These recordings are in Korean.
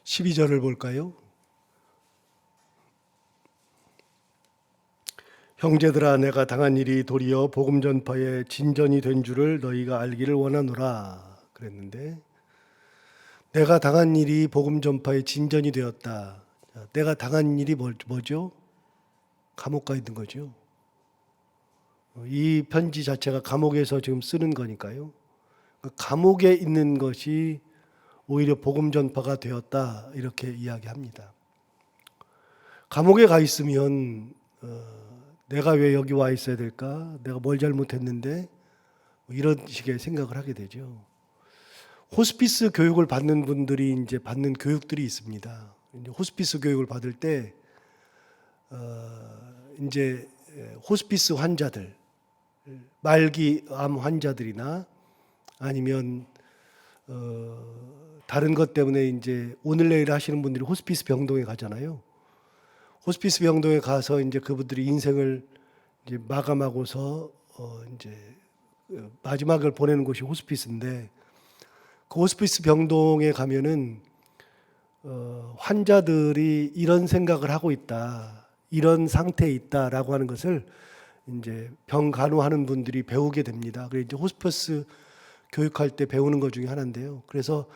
12절을 볼까요? 형제들아, 내가 당한 일이 도리어 복음 전파의 진전이 된 줄을 너희가 알기를 원하노라 그랬는데, 내가 당한 일이 복음 전파의 진전이 되었다. 내가 당한 일이 뭐죠? 감옥 가 있는 거죠. 이 편지 자체가 감옥에서 지금 쓰는 거니까요. 감옥에 있는 것이 오히려 복음 전파가 되었다, 이렇게 이야기합니다. 감옥에 가 있으면 내가 왜 여기 와 있어야 될까? 내가 뭘 잘못했는데? 이런 식의 생각을 하게 되죠. 호스피스 교육을 받는 분들이 이제 받는 교육들이 있습니다. 이제 호스피스 교육을 받을 때 이제 호스피스 환자들, 말기 암 환자들이나 아니면 다른 것 때문에 이제 오늘 내일 하시는 분들이 호스피스 병동에 가잖아요. 호스피스 병동에 가서 이제 그분들이 인생을 이제 마감하고서 이제 마지막을 보내는 곳이 호스피스인데, 그 호스피스 병동에 가면은 환자들이 이런 생각을 하고 있다, 이런 상태에 있다라고 하는 것을 이제 병 간호하는 분들이 배우게 됩니다. 그래서 이제 호스피스 교육할 때 배우는 것 중에 하나인데요. 그래서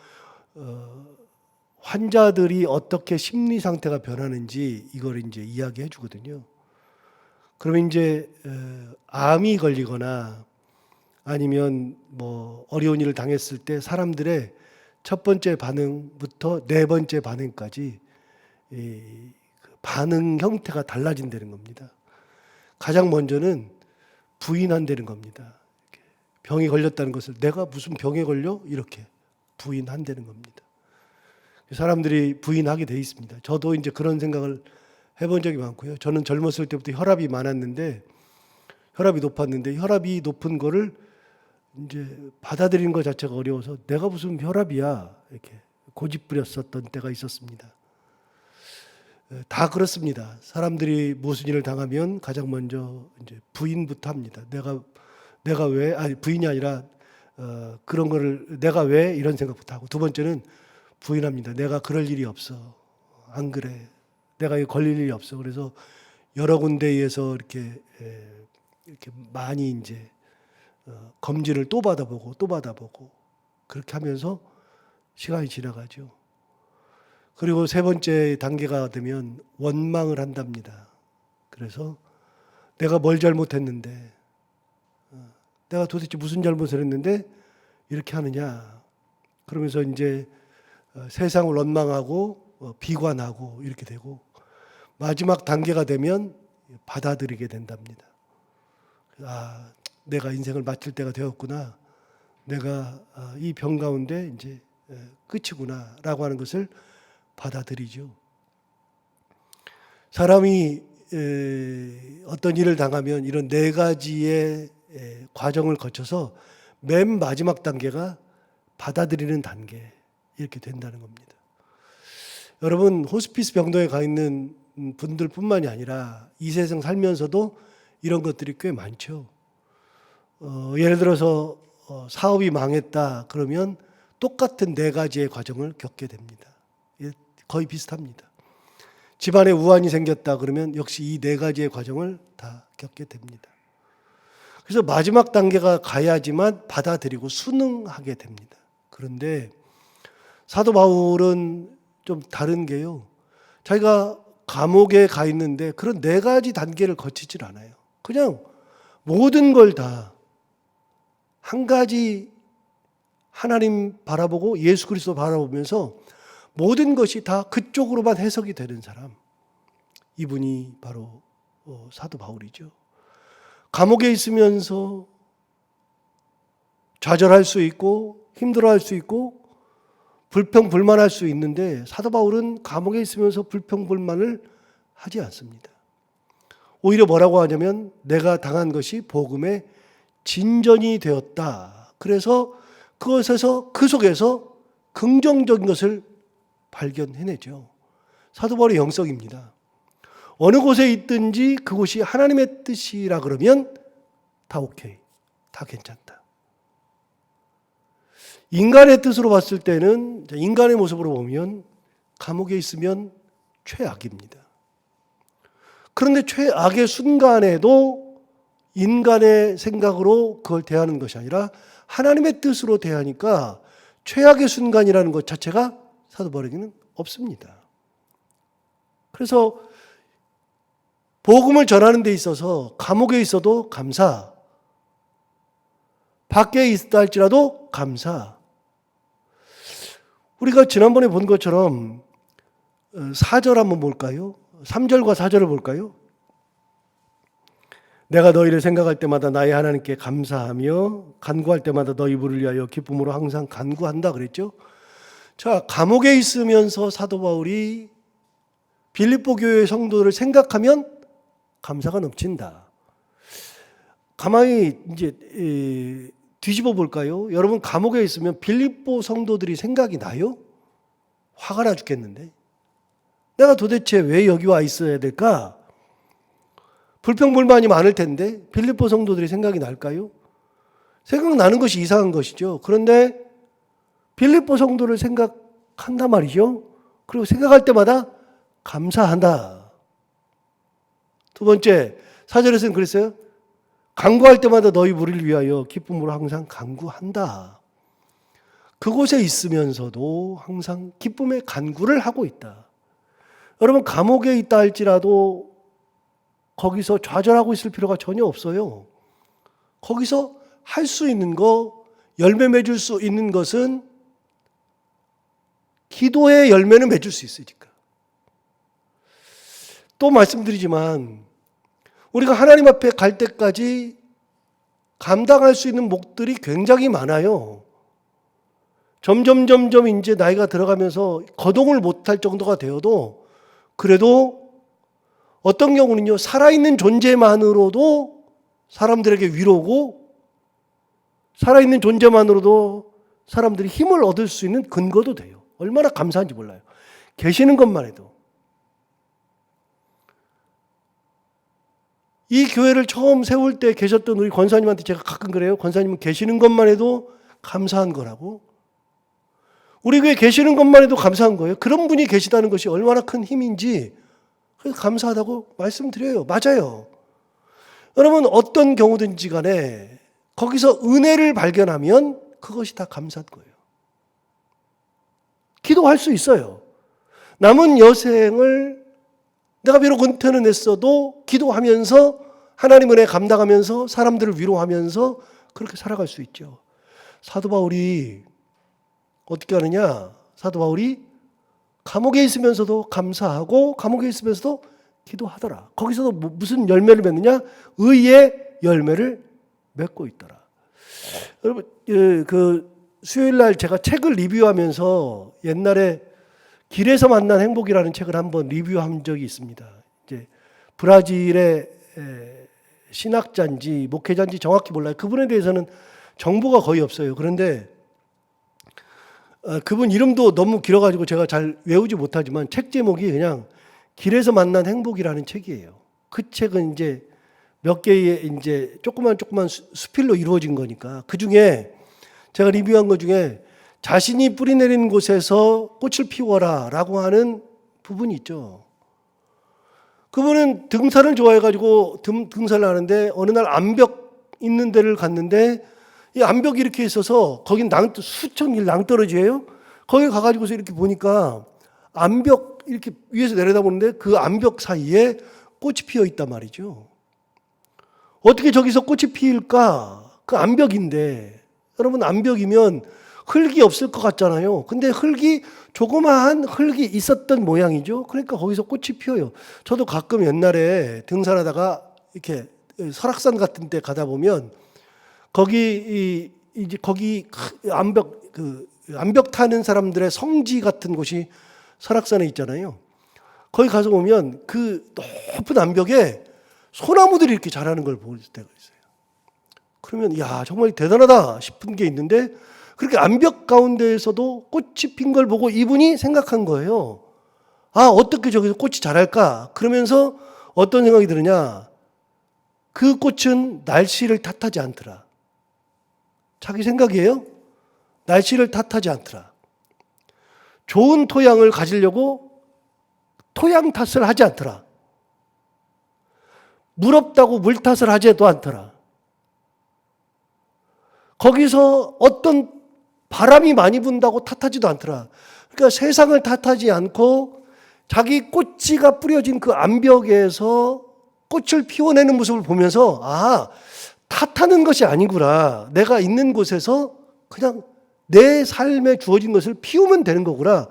환자들이 어떻게 심리 상태가 변하는지 이걸 이제 이야기해 주거든요. 그러면 이제 암이 걸리거나 아니면 뭐 어려운 일을 당했을 때 사람들의 첫 번째 반응부터 네 번째 반응까지 이 반응 형태가 달라진다는 겁니다. 가장 먼저는 부인한다는 겁니다. 병이 걸렸다는 것을 내가 무슨 병에 걸려? 이렇게 부인한다는 겁니다. 사람들이 부인하게 돼 있습니다. 저도 이제 그런 생각을 해본 적이 많고요. 저는 젊었을 때부터 혈압이 많았는데, 혈압이 높았는데, 혈압이 높은 거를 이제 받아들이는 것 자체가 어려워서 내가 무슨 혈압이야, 이렇게 고집 부렸었던 때가 있었습니다. 다 그렇습니다. 사람들이 무슨 일을 당하면 가장 먼저 이제 부인부터 합니다. 내가 왜, 아니 부인이 아니라 그런 거를 내가 왜, 이런 생각부터 하고, 두 번째는 부인합니다. 내가 그럴 일이 없어. 안 그래. 내가 걸릴 일이 없어. 그래서 여러 군데에서 이렇게 많이 이제 검진을 또 받아보고 그렇게 하면서 시간이 지나가죠. 그리고 세 번째 단계가 되면 원망을 한답니다. 그래서 내가 뭘 잘못했는데, 내가 도대체 무슨 잘못을 했는데 이렇게 하느냐. 그러면서 이제 세상을 원망하고 비관하고 이렇게 되고, 마지막 단계가 되면 받아들이게 된답니다. 아, 내가 인생을 마칠 때가 되었구나. 내가 이 병 가운데 이제 끝이구나라고 하는 것을 받아들이죠. 사람이 어떤 일을 당하면 이런 네 가지의 과정을 거쳐서 맨 마지막 단계가 받아들이는 단계, 이렇게 된다는 겁니다. 여러분, 호스피스 병동에 가 있는 분들뿐만이 아니라 이 세상 살면서도 이런 것들이 꽤 많죠. 예를 들어서 사업이 망했다 그러면 똑같은 네 가지의 과정을 겪게 됩니다. 거의 비슷합니다. 집안에 우환이 생겼다 그러면 역시 이 네 가지의 과정을 다 겪게 됩니다. 그래서 마지막 단계가 가야지만 받아들이고 순응하게 됩니다. 그런데 사도 바울은 좀 다른 게요. 자기가 감옥에 가 있는데 그런 네 가지 단계를 거치질 않아요. 그냥 모든 걸 다 한 가지 하나님 바라보고 예수 그리스도 바라보면서 모든 것이 다 그쪽으로만 해석이 되는 사람, 이분이 바로 사도 바울이죠. 감옥에 있으면서 좌절할 수 있고 힘들어할 수 있고 불평불만할 수 있는데, 사도 바울은 감옥에 있으면서 불평불만을 하지 않습니다. 오히려 뭐라고 하냐면 내가 당한 것이 복음의 진전이 되었다. 그래서 그것에서 그 속에서 긍정적인 것을 발견해내죠. 사도 바울의 영성입니다. 어느 곳에 있든지 그곳이 하나님의 뜻이라 그러면 다 오케이, 다 괜찮다. 인간의 뜻으로 봤을 때는, 인간의 모습으로 보면 감옥에 있으면 최악입니다. 그런데 최악의 순간에도 인간의 생각으로 그걸 대하는 것이 아니라 하나님의 뜻으로 대하니까 최악의 순간이라는 것 자체가 사도 바울에게는 없습니다. 그래서 복음을 전하는 데 있어서 감옥에 있어도 감사, 밖에 있다 할지라도 감사. 우리가 지난번에 본 것처럼 4절 한번 볼까요? 3절과 4절을 볼까요? 내가 너희를 생각할 때마다 나의 하나님께 감사하며 간구할 때마다 너희 부를 위하여 기쁨으로 항상 간구한다 그랬죠? 자, 감옥에 있으면서 사도 바울이 빌립보 교회의 성도들을 생각하면 감사가 넘친다. 가만히 이제 뒤집어 볼까요? 여러분 감옥에 있으면 빌립보 성도들이 생각이 나요? 화가 나 죽겠는데. 내가 도대체 왜 여기 와 있어야 될까? 불평불만이 많을 텐데 빌립보 성도들이 생각이 날까요? 생각나는 것이 이상한 것이죠. 그런데 빌립보 성도를 생각한단 말이죠. 그리고 생각할 때마다 감사한다. 두 번째, 4절에서는 그랬어요. 간구할 때마다 너희 무리를 위하여 기쁨으로 항상 간구한다. 그곳에 있으면서도 항상 기쁨의 간구를 하고 있다. 여러분 감옥에 있다 할지라도 거기서 좌절하고 있을 필요가 전혀 없어요. 거기서 할 수 있는 거, 열매 맺을 수 있는 것은 기도의 열매는 맺을 수 있으니까. 또 말씀드리지만 우리가 하나님 앞에 갈 때까지 감당할 수 있는 몫들이 굉장히 많아요. 점점 이제 나이가 들어가면서 거동을 못할 정도가 되어도 그래도 어떤 경우는요, 살아있는 존재만으로도 사람들에게 위로고 살아있는 존재만으로도 사람들이 힘을 얻을 수 있는 근거도 돼요. 얼마나 감사한지 몰라요. 계시는 것만 해도. 이 교회를 처음 세울 때 계셨던 우리 권사님한테 제가 가끔 그래요. 권사님은 계시는 것만 해도 감사한 거라고. 우리 교회 계시는 것만 해도 감사한 거예요. 그런 분이 계시다는 것이 얼마나 큰 힘인지 그래서 감사하다고 말씀드려요. 맞아요. 여러분 어떤 경우든지 간에 거기서 은혜를 발견하면 그것이 다 감사한 거예요. 기도할 수 있어요. 남은 여생을 내가 비록 은퇴는 했어도 기도하면서 하나님 은혜 감당하면서 사람들을 위로하면서 그렇게 살아갈 수 있죠. 사도 바울이 어떻게 하느냐? 사도 바울이 감옥에 있으면서도 감사하고 감옥에 있으면서도 기도하더라. 거기서도 무슨 열매를 맺느냐? 의의 열매를 맺고 있더라. 여러분 그 수요일 날 제가 책을 리뷰하면서 옛날에 길에서 만난 행복이라는 책을 한번 리뷰한 적이 있습니다. 이제 브라질의 신학자인지 목회자인지 정확히 몰라요. 그분에 대해서는 정보가 거의 없어요. 그런데 그분 이름도 너무 길어가지고 제가 잘 외우지 못하지만 책 제목이 그냥 길에서 만난 행복이라는 책이에요. 그 책은 이제 몇 개의 이제 조그만 수필로 이루어진 거니까 그 중에 제가 리뷰한 것 중에 자신이 뿌리 내린 곳에서 꽃을 피워라 라고 하는 부분이 있죠. 그분은 등산을 좋아해가지고 등산을 하는데 어느 날 암벽 있는 데를 갔는데 이 암벽이 이렇게 있어서 거긴 수천 길 낭떠러지예요. 거기 가가지고서 이렇게 보니까 암벽 이렇게 위에서 내려다보는데 그 암벽 사이에 꽃이 피어 있단 말이죠. 어떻게 저기서 꽃이 피일까? 그 암벽인데 여러분 암벽이면 흙이 없을 것 같잖아요. 근데 조그마한 흙이 있었던 모양이죠. 그러니까 거기서 꽃이 피어요. 저도 가끔 옛날에 등산하다가 이렇게 설악산 같은 데 가다 보면 거기 암벽 타는 사람들의 성지 같은 곳이 설악산에 있잖아요. 거기 가서 보면 그 높은 암벽에 소나무들이 이렇게 자라는 걸 볼 때가 있어요. 그러면 야 정말 대단하다 싶은 게 있는데 그렇게 암벽 가운데에서도 꽃이 핀 걸 보고 이분이 생각한 거예요. 아 어떻게 저기서 꽃이 자랄까? 그러면서 어떤 생각이 드느냐? 그 꽃은 날씨를 탓하지 않더라. 자기 생각이에요. 날씨를 탓하지 않더라. 좋은 토양을 가지려고 토양 탓을 하지 않더라. 물 없다고 물 탓을 하지도 않더라. 거기서 어떤 바람이 많이 분다고 탓하지도 않더라. 그러니까 세상을 탓하지 않고 자기 꽃지가 뿌려진 그 암벽에서 꽃을 피워내는 모습을 보면서 탓하는 것이 아니구나. 내가 있는 곳에서 그냥 내 삶에 주어진 것을 피우면 되는 거구나.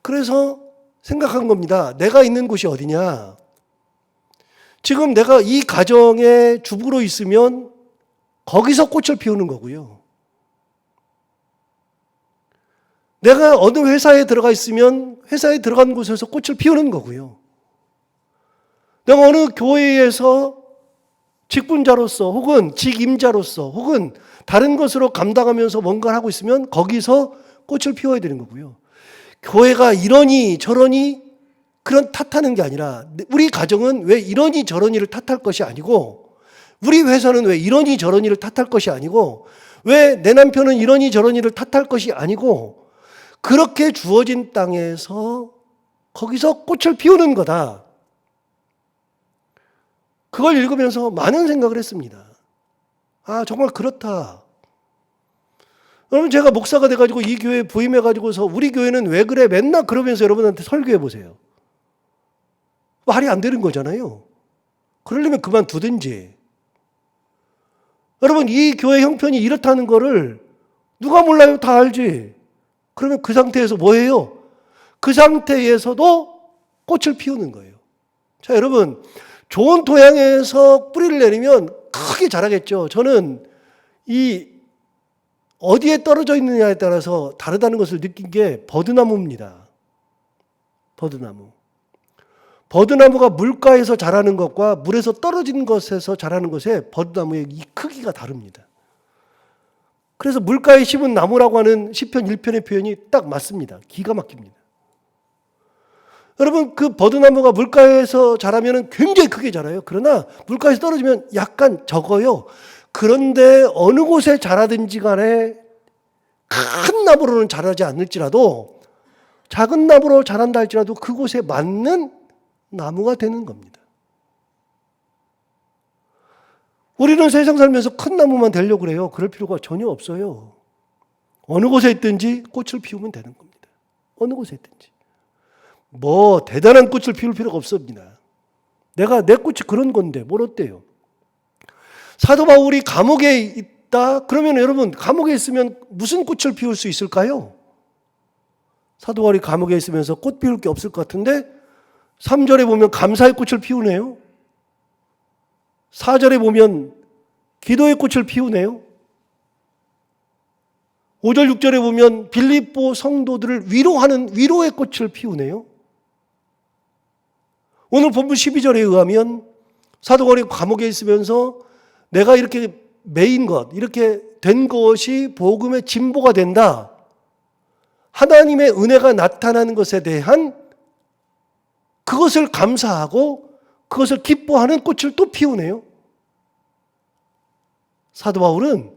그래서 생각한 겁니다. 내가 있는 곳이 어디냐? 지금 내가 이 가정의 주부로 있으면 거기서 꽃을 피우는 거고요. 내가 어느 회사에 들어가 있으면 회사에 들어간 곳에서 꽃을 피우는 거고요. 내가 어느 교회에서 직분자로서 혹은 직임자로서 혹은 다른 것으로 감당하면서 뭔가를 하고 있으면 거기서 꽃을 피워야 되는 거고요. 교회가 이러니 저러니 그런 탓하는 게 아니라 우리 가정은 왜 이러니 저러니를 탓할 것이 아니고 우리 회사는 왜 이러니 저러니를 탓할 것이 아니고 왜 내 남편은 이러니 저러니를 탓할 것이 아니고 그렇게 주어진 땅에서 거기서 꽃을 피우는 거다. 그걸 읽으면서 많은 생각을 했습니다. 정말 그렇다. 여러분 제가 목사가 돼가지고 이 교회에 부임해가지고서 우리 교회는 왜 그래? 맨날 그러면서 여러분한테 설교해 보세요. 말이 안 되는 거잖아요. 그러려면 그만두든지. 여러분 이 교회 형편이 이렇다는 거를 누가 몰라요? 다 알지. 그러면 그 상태에서 뭐 해요? 그 상태에서도 꽃을 피우는 거예요. 자, 여러분 좋은 토양에서 뿌리를 내리면 크게 자라겠죠. 저는 이 어디에 떨어져 있느냐에 따라서 다르다는 것을 느낀 게 버드나무입니다. 버드나무. 버드나무가 물가에서 자라는 것과 물에서 떨어진 것에서 자라는 것에 버드나무의 이 크기가 다릅니다. 그래서 물가에 심은 나무라고 하는 시편 1편의 표현이 딱 맞습니다. 기가 막힙니다. 여러분 그 버드나무가 물가에서 자라면 굉장히 크게 자라요. 그러나 물가에서 떨어지면 약간 적어요. 그런데 어느 곳에 자라든지 간에 큰 나무로는 자라지 않을지라도 작은 나무로 자란다 할지라도 그곳에 맞는 나무가 되는 겁니다. 우리는 세상 살면서 큰 나무만 되려고 그래요. 그럴 필요가 전혀 없어요. 어느 곳에 있든지 꽃을 피우면 되는 겁니다. 어느 곳에 있든지. 뭐 대단한 꽃을 피울 필요가 없습니다. 내 꽃이 그런 건데 뭘 어때요? 사도 바울이 감옥에 있다? 그러면 여러분 감옥에 있으면 무슨 꽃을 피울 수 있을까요? 사도 바울이 감옥에 있으면서 꽃 피울 게 없을 것 같은데 3절에 보면 감사의 꽃을 피우네요. 4절에 보면 기도의 꽃을 피우네요. 5절 6절에 보면 빌립보 성도들을 위로하는 위로의 꽃을 피우네요. 오늘 본문 12절에 의하면 사도 바울이 감옥에 있으면서 내가 이렇게 매인 것, 이렇게 된 것이 복음의 진보가 된다. 하나님의 은혜가 나타나는 것에 대한 그것을 감사하고 그것을 기뻐하는 꽃을 또 피우네요. 사도 바울은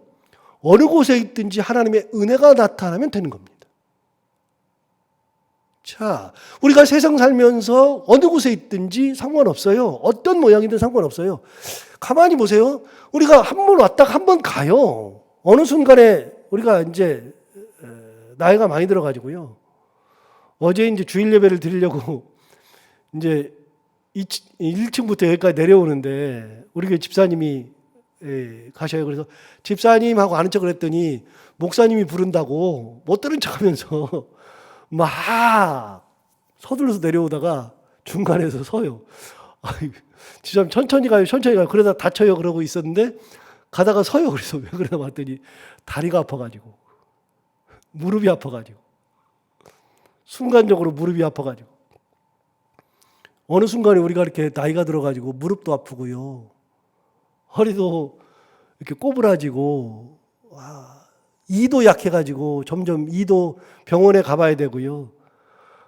어느 곳에 있든지 하나님의 은혜가 나타나면 되는 겁니다. 자, 우리가 세상 살면서 어느 곳에 있든지 상관없어요. 어떤 모양이든 상관없어요. 가만히 보세요. 우리가 한 번 왔다가 한 번 가요. 어느 순간에 우리가 이제 나이가 많이 들어가지고요. 어제 이제 주일 예배를 드리려고 이제 1층부터 여기까지 내려오는데 우리 교회 집사님이 가셔요. 그래서 집사님하고 아는 척을 했더니 목사님이 부른다고 못 들은 척하면서 막 서둘러서 내려오다가 중간에서 서요. 집사님 천천히 가요, 천천히 가요. 그러다 다쳐요 그러고 있었는데 가다가 서요. 그래서 왜 그러나 봤더니 다리가 아파가지고 무릎이 아파가지고 순간적으로 무릎이 아파가지고 어느 순간에 우리가 이렇게 나이가 들어가지고 무릎도 아프고요. 허리도 이렇게 꼬부라지고 이도 약해가지고 점점 이도 병원에 가봐야 되고요.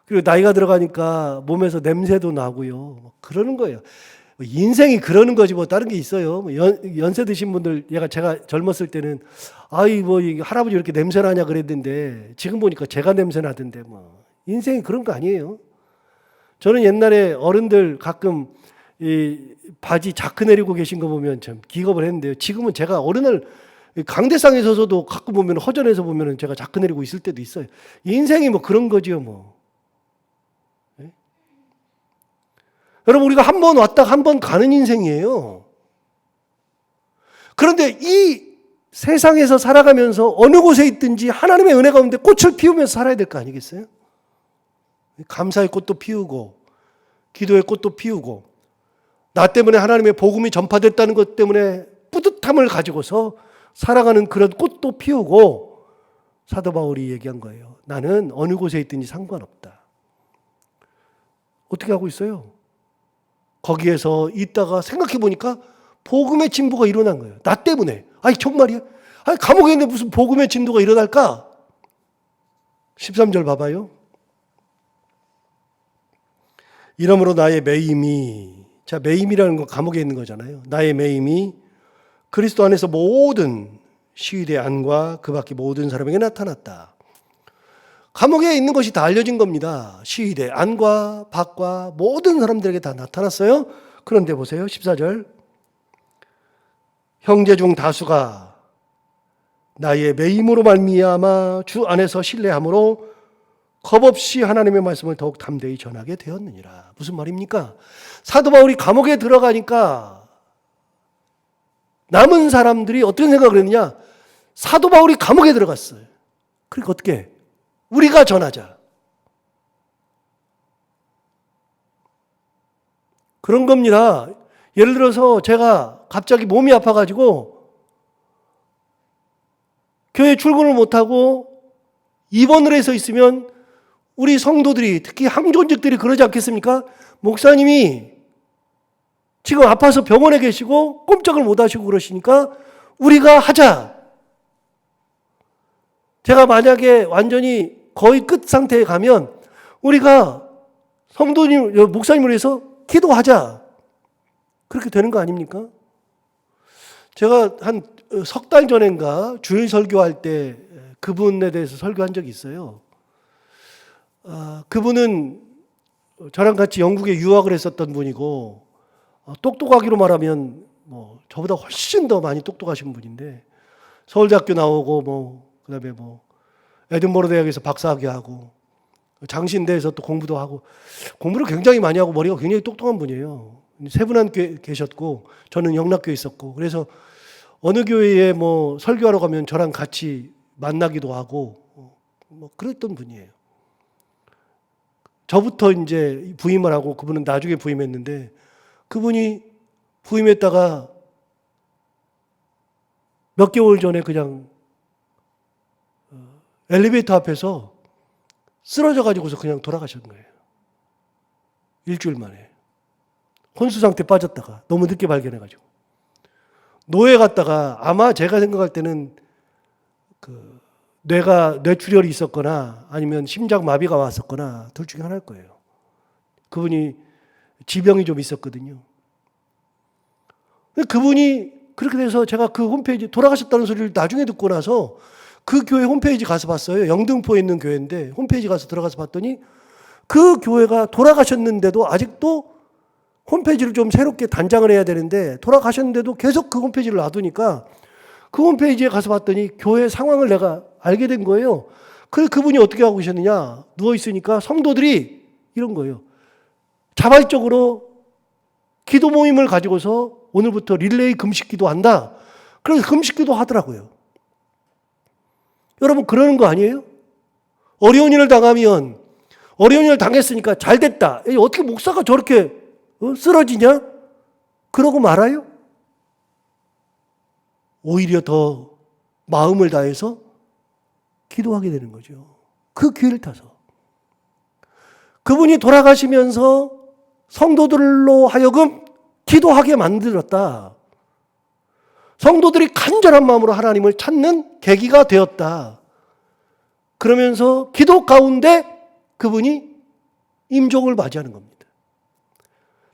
그리고 나이가 들어가니까 몸에서 냄새도 나고요. 그러는 거예요. 인생이 그러는 거지 뭐 다른 게 있어요. 연세 드신 분들 제가 젊었을 때는 뭐 할아버지 이렇게 냄새 나냐 그랬는데 지금 보니까 제가 냄새 나던데 뭐 인생이 그런 거 아니에요. 저는 옛날에 어른들 가끔 이 바지 자크 내리고 계신 거 보면 참 기겁을 했는데요. 지금은 제가 어른을 강대상에 서서도 가끔 보면 허전해서 보면 제가 자크 내리고 있을 때도 있어요. 인생이 뭐 그런 거지요, 뭐. 네? 여러분, 우리가 한 번 왔다 한 번 가는 인생이에요. 그런데 이 세상에서 살아가면서 어느 곳에 있든지 하나님의 은혜 가운데 꽃을 피우면서 살아야 될 거 아니겠어요? 감사의 꽃도 피우고 기도의 꽃도 피우고 나 때문에 하나님의 복음이 전파됐다는 것 때문에 뿌듯함을 가지고서 살아가는 그런 꽃도 피우고 사도 바울이 얘기한 거예요. 나는 어느 곳에 있든지 상관없다. 어떻게 하고 있어요? 거기에서 있다가 생각해 보니까 복음의 진보가 일어난 거예요. 나 때문에. 아니 정말이야? 아니 감옥에 있는데 무슨 복음의 진도가 일어날까? 13절 봐봐요. 이러므로 나의 매임이, 자 매임이라는 건 감옥에 있는 거잖아요. 나의 매임이 그리스도 안에서 모든 시위대 안과 그 밖의 모든 사람에게 나타났다. 감옥에 있는 것이 다 알려진 겁니다. 시위대 안과 밖과 모든 사람들에게 다 나타났어요. 그런데 보세요. 14절. 형제 중 다수가 나의 매임으로 말미암아 주 안에서 신뢰함으로 겁없이 하나님의 말씀을 더욱 담대히 전하게 되었느니라. 무슨 말입니까? 사도 바울이 감옥에 들어가니까 남은 사람들이 어떤 생각을 했느냐? 사도 바울이 감옥에 들어갔어요. 그러니까 어떻게? 우리가 전하자. 그런 겁니다. 예를 들어서 제가 갑자기 몸이 아파가지고 교회 출근을 못하고 입원을 해서 있으면 우리 성도들이 특히 항존직들이 그러지 않겠습니까? 목사님이 지금 아파서 병원에 계시고 꼼짝을 못 하시고 그러시니까 우리가 하자. 제가 만약에 완전히 거의 끝 상태에 가면 우리가 성도님, 목사님을 위해서 기도하자. 그렇게 되는 거 아닙니까? 제가 한 석 달 전인가 주일 설교할 때 그분에 대해서 설교한 적이 있어요. 그분은 저랑 같이 영국에 유학을 했었던 분이고 똑똑하기로 말하면 뭐 저보다 훨씬 더 많이 똑똑하신 분인데 서울대학교 나오고 그다음에 에든버러 대학에서 박사학위 하고 장신대에서 또 공부도 하고 공부를 굉장히 많이 하고 머리가 굉장히 똑똑한 분이에요. 세분한 계셨고 저는 영락교에 있었고 그래서 어느 교회에 설교하러 가면 저랑 같이 만나기도 하고 그랬던 분이에요. 저부터 이제 부임을 하고 그분은 나중에 부임했는데 그분이 부임했다가 몇 개월 전에 그냥 엘리베이터 앞에서 쓰러져 가지고서 그냥 돌아가신 거예요. 일주일 만에. 혼수 상태 빠졌다가 너무 늦게 발견해 가지고. 노예 갔다가 아마 제가 생각할 때는 뇌출혈이 있었거나 아니면 심장마비가 왔었거나 둘 중에 하나일 거예요. 그분이 지병이 좀 있었거든요. 그분이 그렇게 돼서 제가 그 홈페이지 돌아가셨다는 소리를 나중에 듣고 나서 그 교회 홈페이지 가서 봤어요. 영등포에 있는 교회인데 홈페이지 가서 들어가서 봤더니 그 교회가 돌아가셨는데도 아직도 홈페이지를 좀 새롭게 단장을 해야 되는데 돌아가셨는데도 계속 그 홈페이지를 놔두니까 그 홈페이지에 가서 봤더니 교회 상황을 내가 알게 된 거예요. 그분이 어떻게 하고 계셨느냐? 누워있으니까 성도들이 이런 거예요. 자발적으로 기도 모임을 가지고서 오늘부터 릴레이 금식 기도한다. 그래서 금식 기도 하더라고요. 여러분 그러는 거 아니에요? 어려운 일을 당하면 어려운 일을 당했으니까 잘 됐다. 어떻게 목사가 저렇게 쓰러지냐? 그러고 말아요? 오히려 더 마음을 다해서 기도하게 되는 거죠. 그 기회를 타서. 그분이 돌아가시면서 성도들로 하여금 기도하게 만들었다. 성도들이 간절한 마음으로 하나님을 찾는 계기가 되었다. 그러면서 기도 가운데 그분이 임종을 맞이하는 겁니다.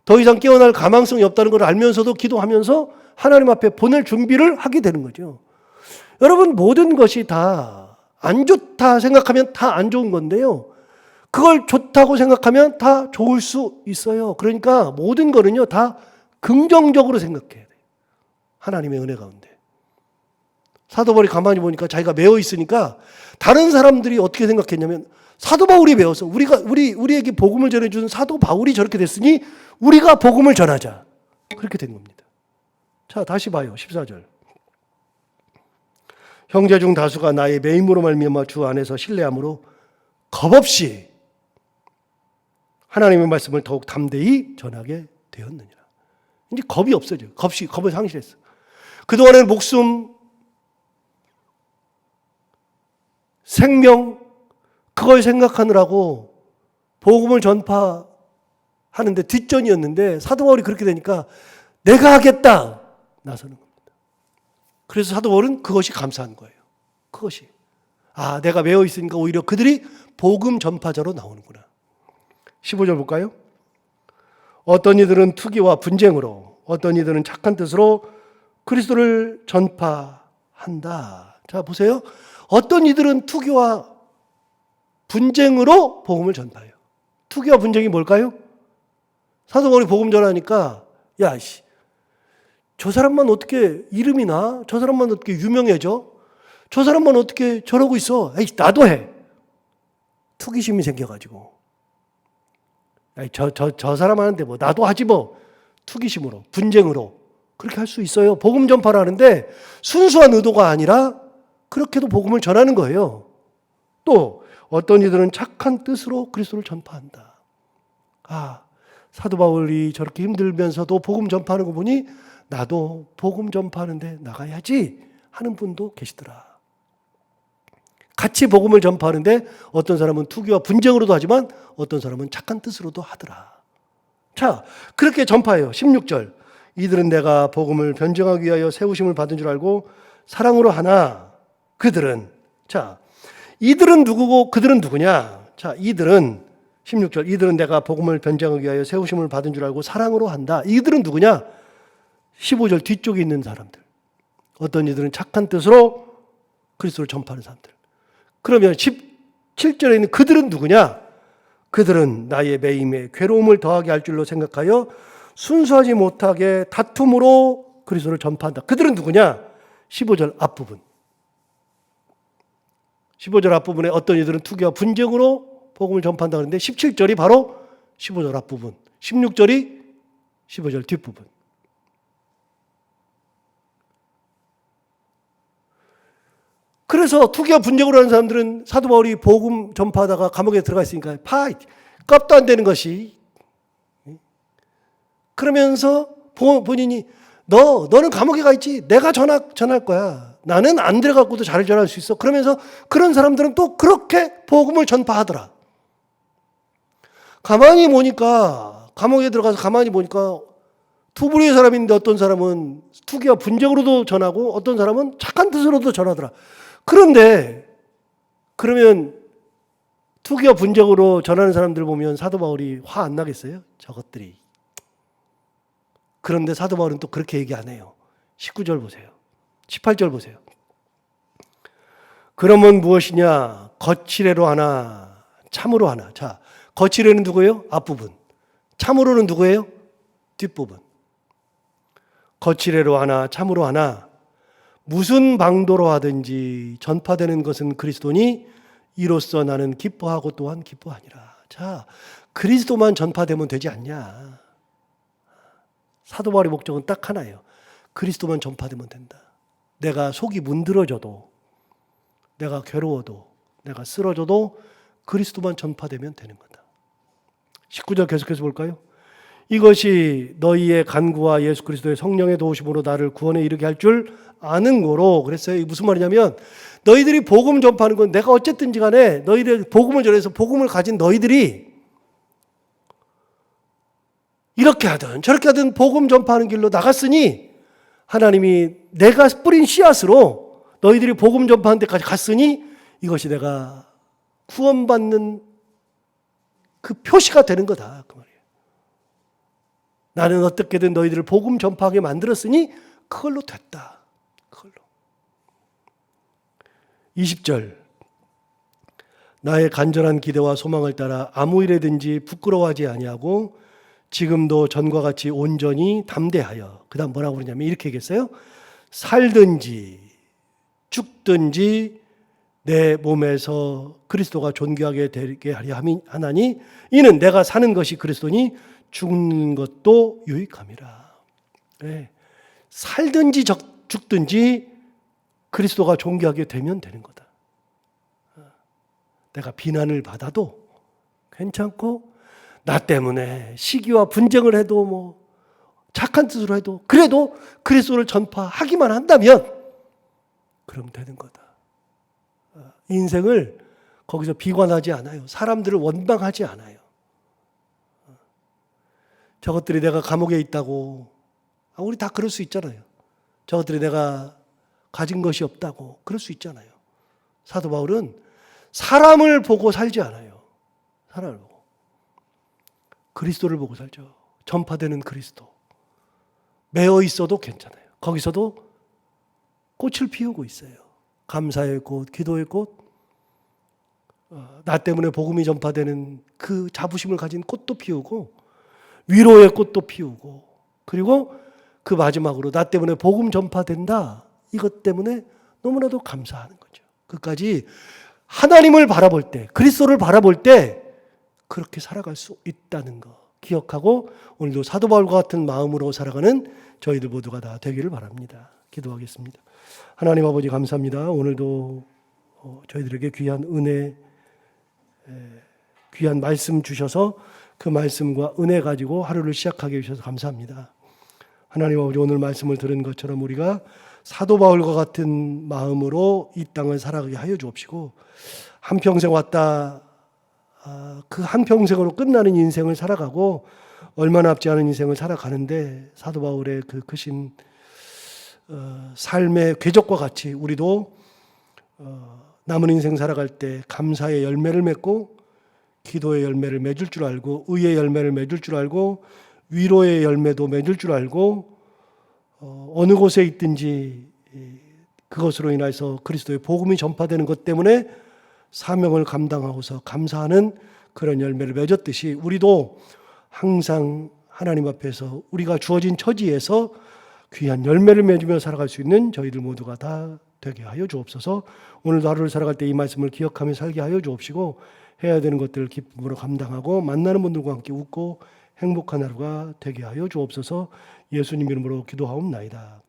더 이상 깨어날 가망성이 없다는 걸 알면서도 기도하면서 하나님 앞에 보낼 준비를 하게 되는 거죠. 여러분 모든 것이 다 안 좋다 생각하면 다 안 좋은 건데요. 그걸 좋다고 생각하면 다 좋을 수 있어요. 그러니까 모든 거는요, 다 긍정적으로 생각해야 돼요. 하나님의 은혜 가운데. 사도 바울이 가만히 보니까 자기가 매어 있으니까 다른 사람들이 어떻게 생각했냐면 사도 바울이 매어서 우리에게 복음을 전해준 사도 바울이 저렇게 됐으니 우리가 복음을 전하자. 그렇게 된 겁니다. 자, 다시 봐요. 14절. 형제 중 다수가 나의 매임으로 말미암아 주 안에서 신뢰함으로 겁없이 하나님의 말씀을 더욱 담대히 전하게 되었느니라. 이제 겁이 없어져요. 겁을 상실했어. 그동안에는 목숨, 생명, 그걸 생각하느라고 복음을 전파하는데 뒷전이었는데 사도 바울이 그렇게 되니까 내가 하겠다 나서는 겁니다. 그래서 사도 바울은 그것이 감사한 거예요. 그것이. 아, 내가 매어 있으니까 오히려 그들이 복음 전파자로 나오는구나. 15절 볼까요? 어떤 이들은 투기와 분쟁으로, 어떤 이들은 착한 뜻으로 그리스도를 전파한다. 자, 보세요. 어떤 이들은 투기와 분쟁으로 복음을 전파해요. 투기와 분쟁이 뭘까요? 사도 바울이 복음 전하니까 야, 저 사람만 어떻게 이름이 나? 저 사람만 어떻게 유명해져? 저 사람만 어떻게 저러고 있어? 에이, 나도 해. 투기심이 생겨가지고. 저 사람 하는데 뭐 나도 하지 뭐. 투기심으로, 분쟁으로. 그렇게 할 수 있어요. 복음 전파를 하는데 순수한 의도가 아니라 그렇게도 복음을 전하는 거예요. 또 어떤 이들은 착한 뜻으로 그리스도를 전파한다. 아, 사도 바울이 저렇게 힘들면서도 복음 전파하는 거 보니 나도 복음 전파하는데 나가야지 하는 분도 계시더라. 같이 복음을 전파하는데 어떤 사람은 투기와 분쟁으로도 하지만 어떤 사람은 착한 뜻으로도 하더라. 자, 그렇게 전파해요. 16절. 이들은 내가 복음을 변증하기 위하여 세우심을 받은 줄 알고 사랑으로 하나 그들은. 자, 이들은 누구고 그들은 누구냐? 자, 이들은 16절. 이들은 내가 복음을 변증하기 위하여 세우심을 받은 줄 알고 사랑으로 한다. 이들은 누구냐? 15절 뒤쪽에 있는 사람들. 어떤 이들은 착한 뜻으로 그리스도를 전파하는 사람들. 그러면 17절에 있는 그들은 누구냐? 그들은 나의 매임에 괴로움을 더하게 할 줄로 생각하여 순수하지 못하게 다툼으로 그리스도를 전파한다. 그들은 누구냐? 15절 앞부분. 15절 앞부분에 어떤 이들은 투기와 분쟁으로 복음을 전파한다 그러는데 17절이 바로 15절 앞부분. 16절이 15절 뒷부분. 그래서 투기와 분쟁으로 하는 사람들은 사도 바울이 복음 전파하다가 감옥에 들어가 있으니까 껍도 안 되는 것이. 그러면서 본인이 너는 감옥에 가 있지. 내가 전할 거야. 나는 안 들어가고도 잘 전할 수 있어. 그러면서 그런 사람들은 또 그렇게 복음을 전파하더라. 가만히 보니까 감옥에 들어가서 가만히 보니까 두 부류의 사람인데 어떤 사람은 투기와 분쟁으로도 전하고 어떤 사람은 착한 뜻으로도 전하더라. 그런데 그러면 투기와 분쟁으로 전하는 사람들 보면 사도 바울이 화 안 나겠어요? 저것들이. 그런데 사도 바울은 또 그렇게 얘기 안 해요. 19절 보세요. 18절 보세요. 그러면 무엇이냐? 거칠애로 하나, 참으로 하나. 자, 거칠애는 누구예요? 앞부분. 참으로는 누구예요? 뒷부분. 거칠애로 하나, 참으로 하나. 무슨 방도로 하든지 전파되는 것은 그리스도니 이로써 나는 기뻐하고 또한 기뻐하니라. 자, 그리스도만 전파되면 되지 않냐. 사도 바울의 목적은 딱 하나예요. 그리스도만 전파되면 된다. 내가 속이 문드러져도, 내가 괴로워도, 내가 쓰러져도 그리스도만 전파되면 되는 거다. 19절 계속해서 볼까요? 이것이 너희의 간구와 예수 그리스도의 성령의 도우심으로 나를 구원에 이르게 할 줄 아는 거로. 그랬어요. 이게 무슨 말이냐면 너희들이 복음 전파하는 건 내가 어쨌든지 간에 너희들 복음을 전해서 복음을 가진 너희들이 이렇게 하든 저렇게 하든 복음 전파하는 길로 나갔으니 하나님이 내가 뿌린 씨앗으로 너희들이 복음 전파하는 데까지 갔으니 이것이 내가 구원받는 그 표시가 되는 거다. 그 말이에요. 나는 어떻게든 너희들을 복음 전파하게 만들었으니 그걸로 됐다. 그걸로. 20절. 나의 간절한 기대와 소망을 따라 아무 일에든지 부끄러워하지 아니하고 지금도 전과 같이 온전히 담대하여, 그 다음 뭐라고 그러냐면 이렇게 얘기했어요. 살든지 죽든지 내 몸에서 그리스도가 존귀하게 되게 하려 하나니 이는 내가 사는 것이 그리스도니 죽는 것도 유익함이라. 네. 살든지 죽든지 그리스도가 존귀하게 되면 되는 거다. 내가 비난을 받아도 괜찮고, 나 때문에 시기와 분쟁을 해도 뭐 착한 뜻으로 해도 그래도 그리스도를 전파하기만 한다면 그럼 되는 거다. 인생을 거기서 비관하지 않아요. 사람들을 원망하지 않아요. 저것들이 내가 감옥에 있다고, 우리 다 그럴 수 있잖아요. 저것들이 내가 가진 것이 없다고 그럴 수 있잖아요. 사도 바울은 사람을 보고 살지 않아요. 사람을 보고. 그리스도를 보고 살죠. 전파되는 그리스도. 매어 있어도 괜찮아요. 거기서도 꽃을 피우고 있어요. 감사의 꽃, 기도의 꽃, 나 때문에 복음이 전파되는 그 자부심을 가진 꽃도 피우고, 위로의 꽃도 피우고, 그리고 그 마지막으로 나 때문에 복음 전파된다, 이것 때문에 너무나도 감사하는 거죠. 끝까지 하나님을 바라볼 때, 그리스도를 바라볼 때 그렇게 살아갈 수 있다는 거 기억하고 오늘도 사도 바울과 같은 마음으로 살아가는 저희들 모두가 다 되기를 바랍니다. 기도하겠습니다. 하나님 아버지 감사합니다. 오늘도 저희들에게 귀한 은혜, 귀한 말씀 주셔서 그 말씀과 은혜 가지고 하루를 시작하게 해주셔서 감사합니다. 하나님 아버지, 오늘 말씀을 들은 것처럼 우리가 사도 바울과 같은 마음으로 이 땅을 살아가게 하여 주옵시고, 한평생 왔다 그 한평생으로 끝나는 인생을 살아가고 얼마 남지 않은 인생을 살아가는데 사도 바울의 그 크신 삶의 궤적과 같이 우리도 남은 인생 살아갈 때 감사의 열매를 맺고, 기도의 열매를 맺을 줄 알고, 의의 열매를 맺을 줄 알고, 위로의 열매도 맺을 줄 알고, 어느 곳에 있든지 그것으로 인해서 그리스도의 복음이 전파되는 것 때문에 사명을 감당하고서 감사하는 그런 열매를 맺었듯이 우리도 항상 하나님 앞에서 우리가 주어진 처지에서 귀한 열매를 맺으며 살아갈 수 있는 저희들 모두가 다 되게 하여 주옵소서. 오늘도 하루를 살아갈 때 이 말씀을 기억하며 살게 하여 주옵시고, 해야 되는 것들을 기쁨으로 감당하고 만나는 분들과 함께 웃고 행복한 하루가 되게 하여 주옵소서. 예수님 이름으로 기도하옵나이다.